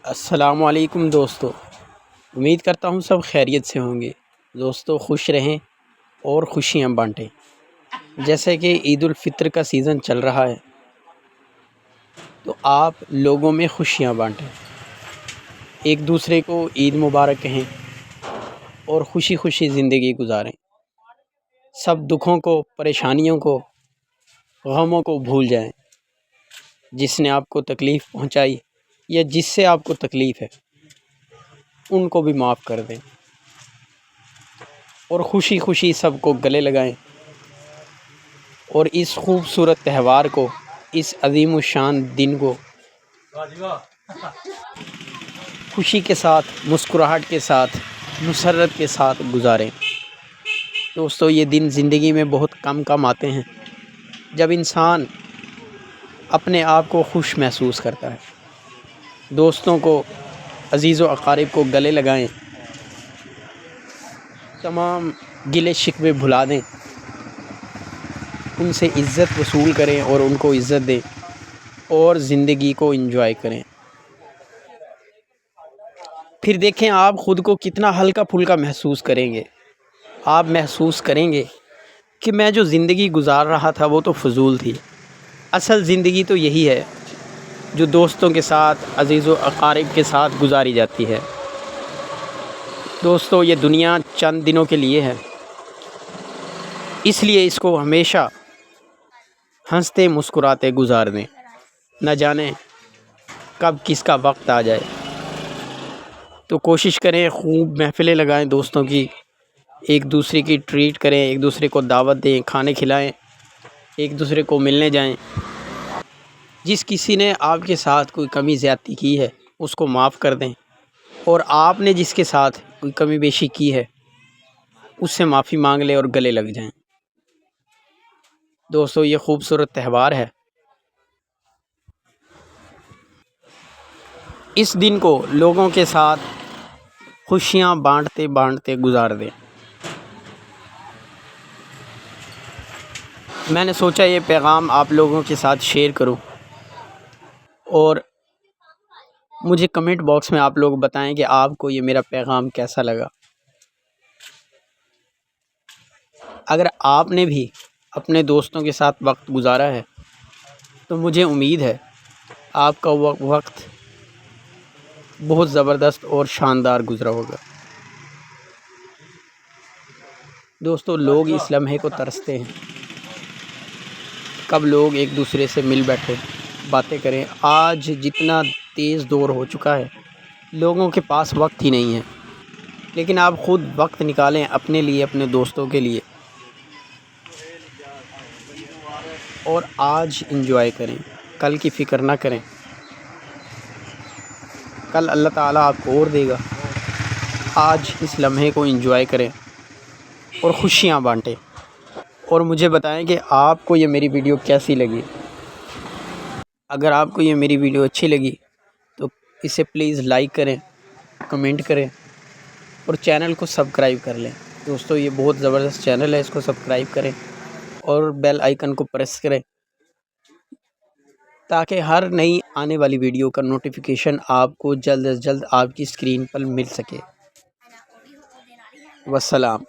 السلام علیکم دوستو، امید کرتا ہوں سب خیریت سے ہوں گے۔ دوستو خوش رہیں اور خوشیاں بانٹیں۔ جیسے کہ عید الفطر کا سیزن چل رہا ہے تو آپ لوگوں میں خوشیاں بانٹیں، ایک دوسرے کو عید مبارک کہیں اور خوشی خوشی زندگی گزاریں۔ سب دکھوں کو، پریشانیوں کو، غموں کو بھول جائیں۔ جس نے آپ کو تکلیف پہنچائی یا جس سے آپ کو تکلیف ہے ان کو بھی معاف کر دیں اور خوشی خوشی سب کو گلے لگائیں، اور اس خوبصورت تہوار کو، اس عظیم الشان دن کو خوشی کے ساتھ، مسکراہٹ کے ساتھ، مسرت کے ساتھ گزاریں۔ دوستو یہ دن زندگی میں بہت کم آتے ہیں جب انسان اپنے آپ کو خوش محسوس کرتا ہے۔ دوستوں کو، عزیز و اقارب کو گلے لگائیں، تمام گلے شکوے بھلا دیں، ان سے عزت وصول کریں اور ان کو عزت دیں اور زندگی کو انجوائے کریں۔ پھر دیکھیں آپ خود کو کتنا ہلکا پھلکا محسوس کریں گے۔ آپ محسوس کریں گے کہ میں جو زندگی گزار رہا تھا وہ تو فضول تھی، اصل زندگی تو یہی ہے جو دوستوں کے ساتھ، عزیز و اقارب کے ساتھ گزاری جاتی ہے۔ دوستو یہ دنیا چند دنوں کے لیے ہے، اس لیے اس کو ہمیشہ ہنستے مسکراتے گزار دیں۔ نہ جانے کب کس کا وقت آ جائے، تو کوشش کریں خوب محفلیں لگائیں دوستوں کی، ایک دوسرے کی ٹریٹ کریں، ایک دوسرے کو دعوت دیں، کھانے کھلائیں، ایک دوسرے کو ملنے جائیں۔ جس کسی نے آپ کے ساتھ کوئی کمی زیادتی کی ہے اس کو معاف کر دیں، اور آپ نے جس کے ساتھ کوئی کمی بیشی کی ہے اس سے معافی مانگ لیں اور گلے لگ جائیں۔ دوستو یہ خوبصورت تہوار ہے، اس دن کو لوگوں کے ساتھ خوشیاں بانٹتے بانٹتے گزار دیں۔ میں نے سوچا یہ پیغام آپ لوگوں کے ساتھ شیئر کروں، اور مجھے کمنٹ باکس میں آپ لوگ بتائیں کہ آپ کو یہ میرا پیغام کیسا لگا۔ اگر آپ نے بھی اپنے دوستوں کے ساتھ وقت گزارا ہے تو مجھے امید ہے آپ کا وقت بہت زبردست اور شاندار گزرا ہوگا۔ دوستو لوگ اس لمحے کو ترستے ہیں، کب لوگ ایک دوسرے سے مل بیٹھے، باتیں کریں۔ آج جتنا تیز دور ہو چکا ہے لوگوں کے پاس وقت ہی نہیں ہے، لیکن آپ خود وقت نکالیں اپنے لیے، اپنے دوستوں کے لیے، اور آج انجوائے کریں، کل کی فکر نہ کریں۔ کل اللہ تعالیٰ آپ کو اور دے گا۔ آج اس لمحے کو انجوائے کریں اور خوشیاں بانٹیں، اور مجھے بتائیں کہ آپ کو یہ میری ویڈیو کیسی لگی۔ اگر آپ کو یہ میری ویڈیو اچھی لگی تو اسے پلیز لائک کریں، کمنٹ کریں اور چینل کو سبسکرائب کر لیں۔ دوستو یہ بہت زبردست چینل ہے، اس کو سبسکرائب کریں اور بیل آئیکن کو پریس کریں تاکہ ہر نئی آنے والی ویڈیو کا نوٹیفیکیشن آپ کو جلد از جلد آپ کی اسکرین پر مل سکے۔ والسلام۔